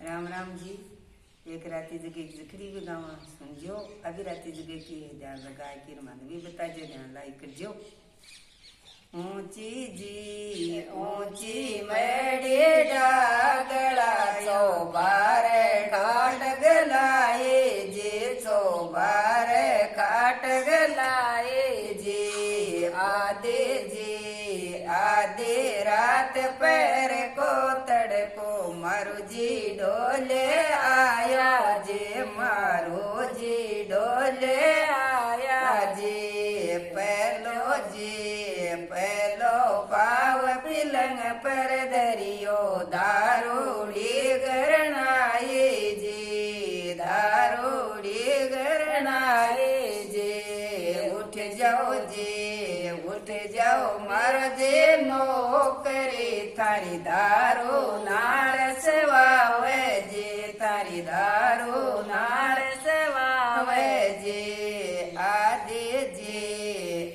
राम राम जी। एक राती जगह जखड़ी भी गावा सुनजो, अभी राती जगह की ध्यान लगाए कि मानवी बता जो ध्यान लाइक करजो। ऊंची जी ऊंची मेड़ी डागला चौबार काट गलाए जी, चौबार काट गलाए जी। आधे रात पैर को तड़को मारू जी डोले आया जे, मारू जी डोले आया जी। पहलो पाव पिलंग पर दरियो दारूड़ी गरनाए जी, दारूड़ी गरनाए जी। उठ जाओ मर जे नौकरी थारी दारू नार सेवावे जी, तारी दारू नार सेवावे जी।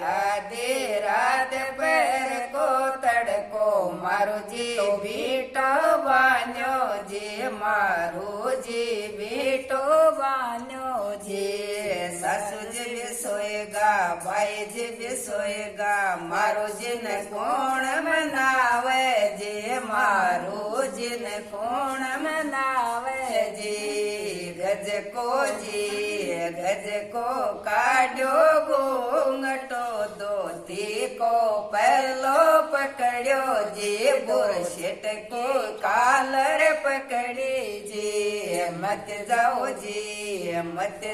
आधे रात पैर को तड़को मारू जी बेटो बान्यो जी, मारू जी बेटो बान्यो जी। सासू जी भी सोएगा, भाई जी भी सोएगा, मारू जी ने कौन मनावे जी, मारू जी ने कौन मनावे जी। गज को काढ़ो घूंघटो धोती को पहलो पकड़ो जी, बुरशेट को कालर पकड़ी जी। मत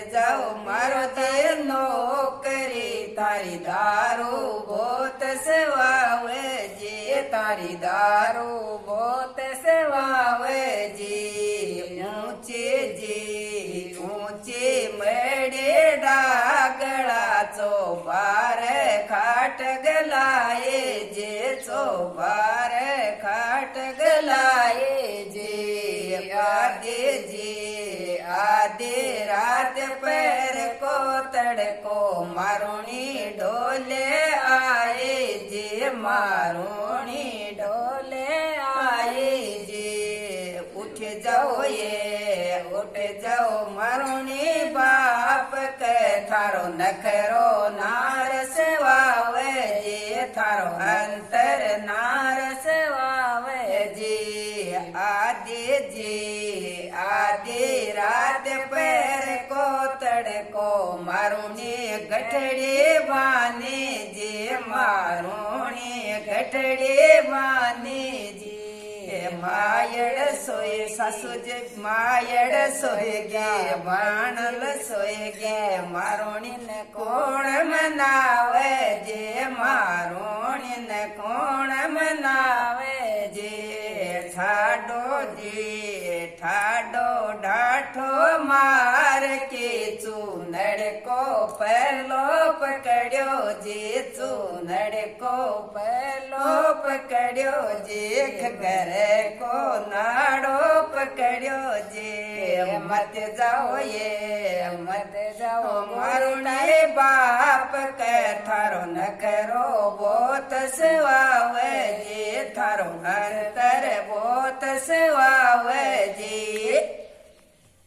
जाओ मारो दे नौकरी थारी दारू बहुत सेवावे जी, तारी दारू बहुत सेवावे जी। ऊंचे मेड़े डागड़ा चौबार खाट गलाए जे, चौबार खाट गलाए जे। आधे रात पैर को तड़को मारूनी डोले आए जे, मारूनी डोले आए जे। उठ जाओ मारूनी बाप के थारो नखरो नार सेवावे जी, थारो अंतर नार सेवावे जी। आधी रात पैर को तड़को मारूनी गठड़ी बाने जी, मारूनी गठड़ी बाने जी। मायड़ सोए सासू जी मायड़ सोए गे, बाणल सोए गे, मारूनी ने कौन मनावे जे, मारूनी ने कौन मनावे जे। ठाडो डाठो मार के चूनड़ को पहलो पकड़ो जी, चूनड़ को पहलो पकड़ो जी। घर को नाड़ो पकड़ो जी। मत जाओ मारूने बाप के थारो न करो बहुत सेवावे जी, थारो अंतर बहुत सेवावे जी।